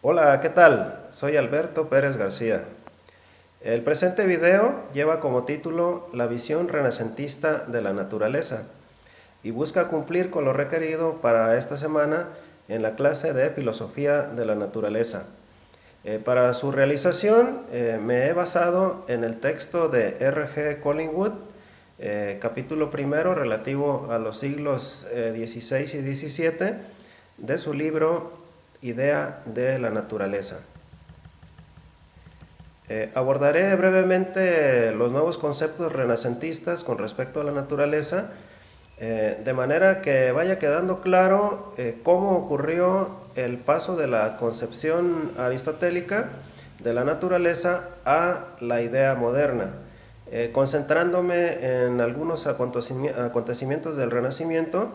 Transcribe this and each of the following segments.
Hola, ¿qué tal? Soy Alberto Pérez García. El presente video lleva como título La visión renacentista de la naturaleza y busca cumplir con lo requerido para esta semana en la clase de Filosofía de la Naturaleza. Para su realización me he basado en el texto de R. G. Collingwood, capítulo primero relativo a los siglos XVI y XVII de su libro Idea de la Naturaleza. Abordaré brevemente los nuevos conceptos renacentistas con respecto a la naturaleza, de manera que vaya quedando claro cómo ocurrió el paso de la concepción aristotélica de la naturaleza a la idea moderna, concentrándome en algunos acontecimientos del Renacimiento,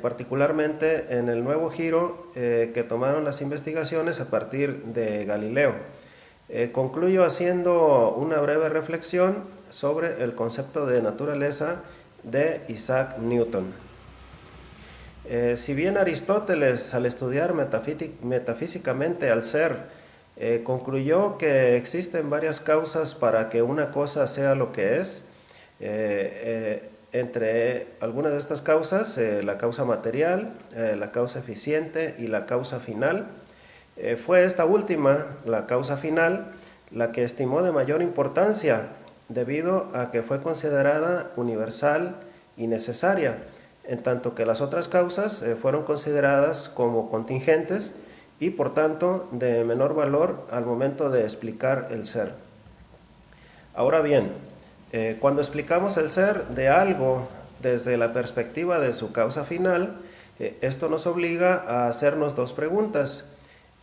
particularmente en el nuevo giro que tomaron las investigaciones a partir de Galileo. Concluyo haciendo una breve reflexión sobre el concepto de naturaleza de Isaac Newton. Si bien Aristóteles, al estudiar metafísicamente al ser, concluyó que existen varias causas para que una cosa sea lo que es, entre algunas de estas causas, la causa material, la causa eficiente y la causa final, fue esta última, la causa final, la que estimó de mayor importancia, debido a que fue considerada universal y necesaria, en tanto que las otras causas fueron consideradas como contingentes y por tanto de menor valor al momento de explicar el ser. Ahora bien, cuando explicamos el ser de algo desde la perspectiva de su causa final, esto nos obliga a hacernos dos preguntas: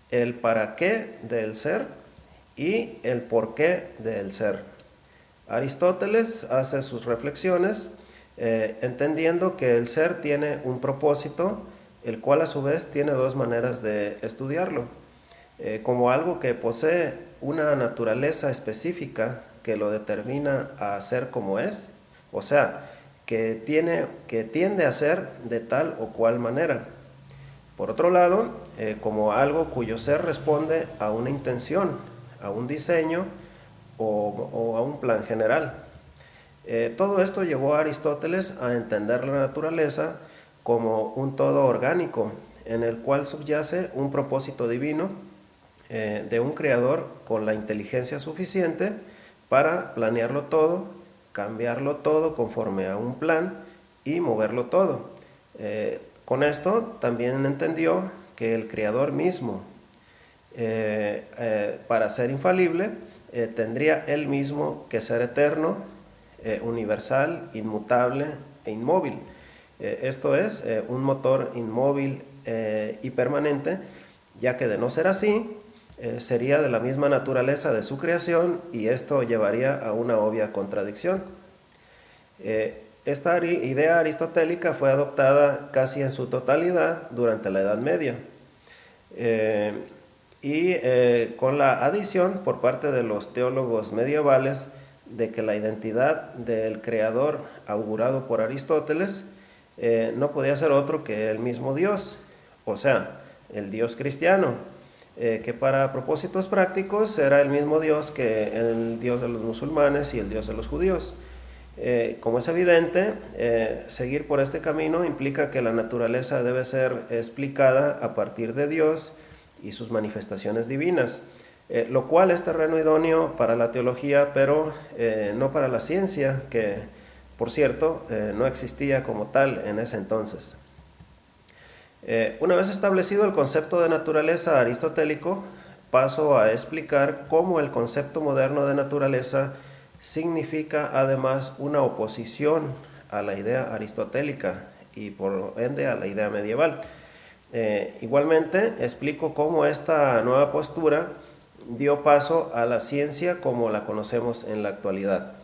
el para qué del ser y el por qué del ser. Aristóteles hace sus reflexiones entendiendo que el ser tiene un propósito, el cual a su vez tiene dos maneras de estudiarlo. Como algo que posee una naturaleza específica que lo determina a ser como es, o sea, que tiende a ser de tal o cual manera. Por otro lado, como algo cuyo ser responde a una intención, a un diseño o a un plan general. Todo esto llevó a Aristóteles a entender la naturaleza como un todo orgánico, en el cual subyace un propósito divino de un creador con la inteligencia suficiente para planearlo todo, cambiarlo todo conforme a un plan y moverlo todo. Con esto también entendió que el creador mismo, para ser infalible, tendría él mismo que ser eterno, universal, inmutable e inmóvil. Esto es, un motor inmóvil y permanente, ya que de no ser así, sería de la misma naturaleza de su creación y esto llevaría a una obvia contradicción. Esta idea aristotélica fue adoptada casi en su totalidad durante la Edad Media, con la adición por parte de los teólogos medievales de que la identidad del creador augurado por Aristóteles no podía ser otro que el mismo Dios, o sea, el Dios cristiano, que para propósitos prácticos era el mismo Dios que el Dios de los musulmanes y el Dios de los judíos. Como es evidente, seguir por este camino implica que la naturaleza debe ser explicada a partir de Dios y sus manifestaciones divinas, lo cual es terreno idóneo para la teología, pero no para la ciencia, que, por cierto, no existía como tal en ese entonces. Una vez establecido el concepto de naturaleza aristotélico, paso a explicar cómo el concepto moderno de naturaleza significa además una oposición a la idea aristotélica y por ende a la idea medieval. Igualmente explico cómo esta nueva postura dio paso a la ciencia como la conocemos en la actualidad.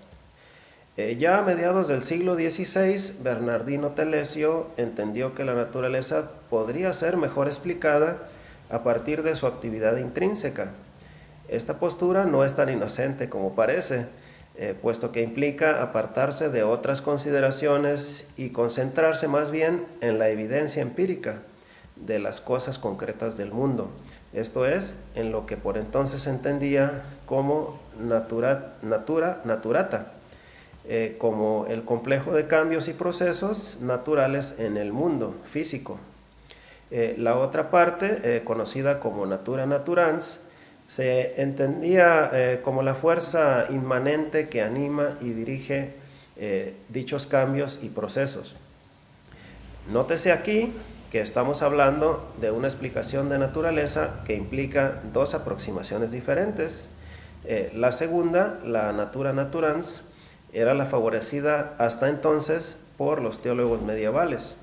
Ya a mediados del siglo XVI, Bernardino Telesio entendió que la naturaleza podría ser mejor explicada a partir de su actividad intrínseca. Esta postura no es tan inocente como parece, puesto que implica apartarse de otras consideraciones y concentrarse más bien en la evidencia empírica de las cosas concretas del mundo, esto es, en lo que por entonces se entendía como naturata, como el complejo de cambios y procesos naturales en el mundo físico. La otra parte, conocida como natura naturans, se entendía como la fuerza inmanente que anima y dirige dichos cambios y procesos. Nótese aquí que estamos hablando de una explicación de naturaleza que implica dos aproximaciones diferentes. La segunda, la natura naturans, era la favorecida hasta entonces por los teólogos medievales.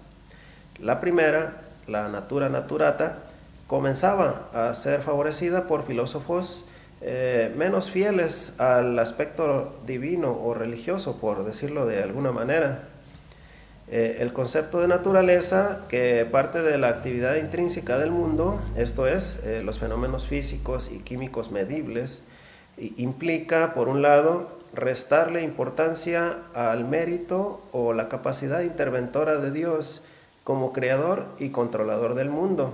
La primera, la natura naturata, comenzaba a ser favorecida por filósofos menos fieles al aspecto divino o religioso, por decirlo de alguna manera. El concepto de naturaleza, que parte de la actividad intrínseca del mundo, esto es, los fenómenos físicos y químicos medibles, implica, por un lado, restarle importancia al mérito o la capacidad interventora de Dios como creador y controlador del mundo.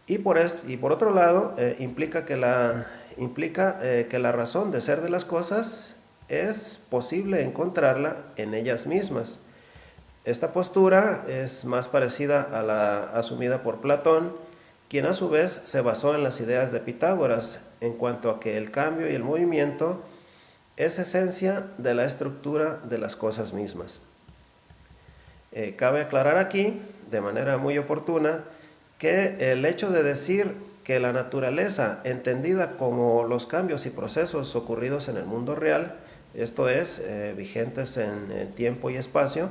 Y por otro lado, implica que la razón de ser de las cosas es posible encontrarla en ellas mismas. Esta postura es más parecida a la asumida por Platón, quien a su vez se basó en las ideas de Pitágoras en cuanto a que el cambio y el movimiento es esencia de la estructura de las cosas mismas. Cabe aclarar aquí, de manera muy oportuna, que el hecho de decir que la naturaleza, entendida como los cambios y procesos ocurridos en el mundo real, esto es, vigentes en tiempo y espacio,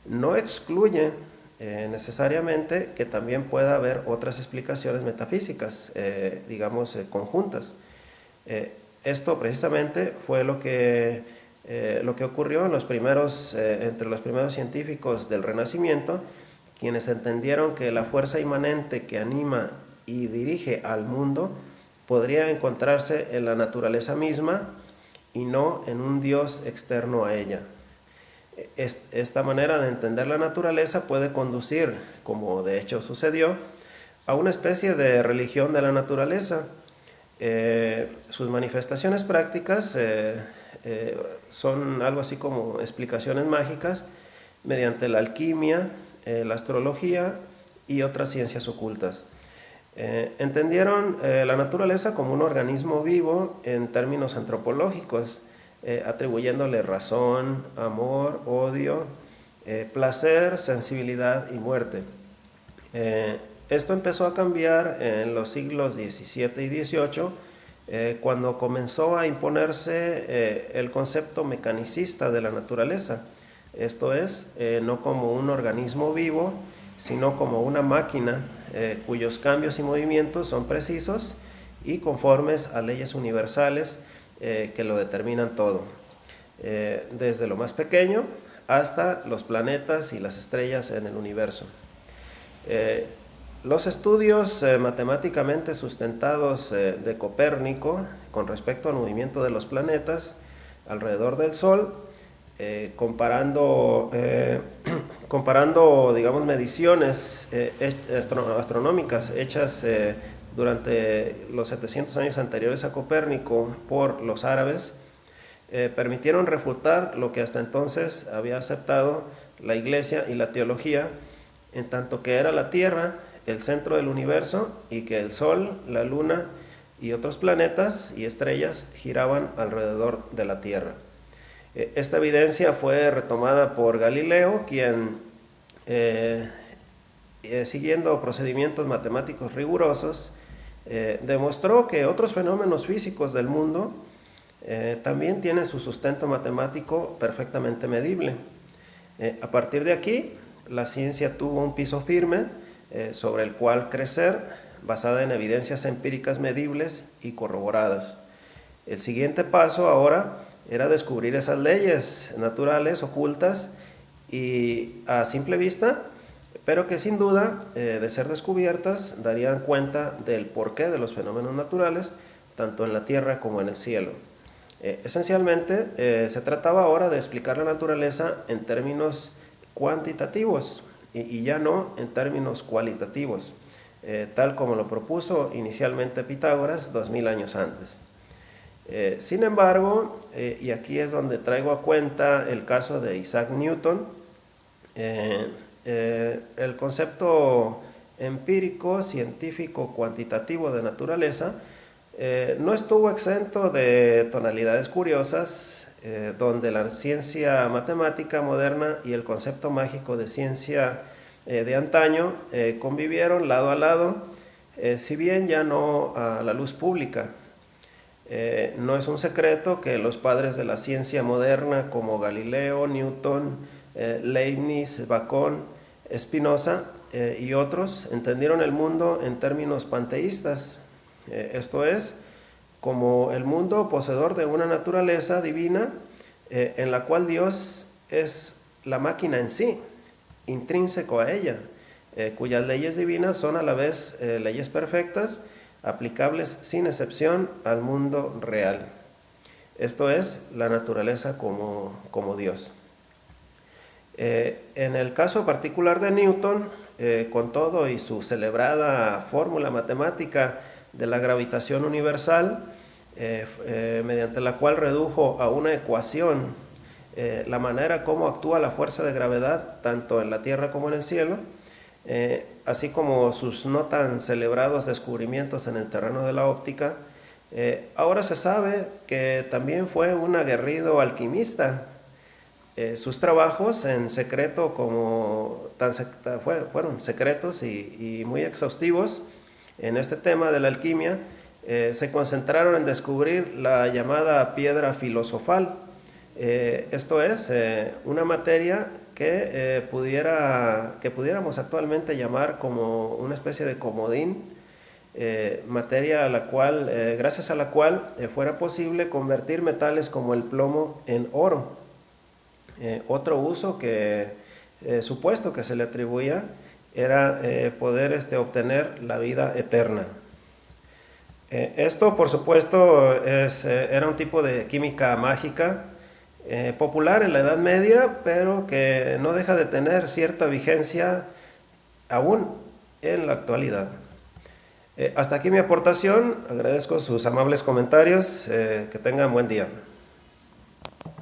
no excluye necesariamente que también pueda haber otras explicaciones metafísicas, conjuntas. Esto precisamente fue lo que ocurrió en entre los primeros científicos del Renacimiento, quienes entendieron que la fuerza inmanente que anima y dirige al mundo podría encontrarse en la naturaleza misma y no en un Dios externo a ella. Esta manera de entender la naturaleza puede conducir, como de hecho sucedió, a una especie de religión de la naturaleza. Sus manifestaciones prácticas son algo así como explicaciones mágicas mediante la alquimia, la astrología y otras ciencias ocultas. Entendieron la naturaleza como un organismo vivo en términos antropológicos, atribuyéndole razón, amor, odio, placer, sensibilidad y muerte. Esto empezó a cambiar en los siglos XVII y XVIII, cuando comenzó a imponerse el concepto mecanicista de la naturaleza, esto es, no como un organismo vivo, sino como una máquina cuyos cambios y movimientos son precisos y conformes a leyes universales que lo determinan todo, desde lo más pequeño hasta los planetas y las estrellas en el universo. Los estudios matemáticamente sustentados de Copérnico con respecto al movimiento de los planetas alrededor del Sol, comparando digamos, mediciones astronómicas hechas durante los 700 años anteriores a Copérnico por los árabes, permitieron refutar lo que hasta entonces había aceptado la Iglesia y la teología, en tanto que era la Tierra el centro del universo y que el Sol, la Luna y otros planetas y estrellas giraban alrededor de la Tierra. Esta evidencia fue retomada por Galileo, quien, siguiendo procedimientos matemáticos rigurosos, demostró que otros fenómenos físicos del mundo también tienen su sustento matemático perfectamente medible. A partir de aquí, la ciencia tuvo un piso firme sobre el cual crecer, basada en evidencias empíricas medibles y corroboradas. El siguiente paso ahora era descubrir esas leyes naturales ocultas y a simple vista, pero que sin duda, de ser descubiertas, darían cuenta del porqué de los fenómenos naturales, tanto en la Tierra como en el cielo. Esencialmente, se trataba ahora de explicar la naturaleza en términos cuantitativos y ya no en términos cualitativos. tal como lo propuso inicialmente Pitágoras 2000 años antes. Sin embargo, y aquí es donde traigo a cuenta el caso de Isaac Newton, el concepto empírico, científico, cuantitativo de naturaleza no estuvo exento de tonalidades curiosas, donde la ciencia matemática moderna y el concepto mágico de ciencia de antaño convivieron lado a lado, si bien ya no a la luz pública. No es un secreto que los padres de la ciencia moderna como Galileo, Newton, Leibniz, Bacón, Spinoza y otros entendieron el mundo en términos panteístas, esto es, como el mundo poseedor de una naturaleza divina en la cual Dios es la máquina en sí, intrínseco a ella, cuyas leyes divinas son a la vez leyes perfectas, aplicables sin excepción al mundo real. Esto es, la naturaleza como Dios. En el caso particular de Newton, con todo y su celebrada fórmula matemática de la gravitación universal, mediante la cual redujo a una ecuación la manera como actúa la fuerza de gravedad tanto en la Tierra como en el cielo, así como sus no tan celebrados descubrimientos en el terreno de la óptica, ahora se sabe que también fue un aguerrido alquimista. Sus trabajos en secreto fueron secretos y muy exhaustivos en este tema de la alquimia, se concentraron en descubrir la llamada piedra filosofal, esto es, una materia que pudiéramos actualmente llamar como una especie de comodín, materia a la cual, gracias a la cual fuera posible convertir metales como el plomo en oro. Otro uso supuesto que se le atribuía era poder obtener la vida eterna. Esto, por supuesto, era un tipo de química mágica popular en la Edad Media, pero que no deja de tener cierta vigencia aún en la actualidad. Hasta aquí mi aportación, agradezco sus amables comentarios, que tengan buen día.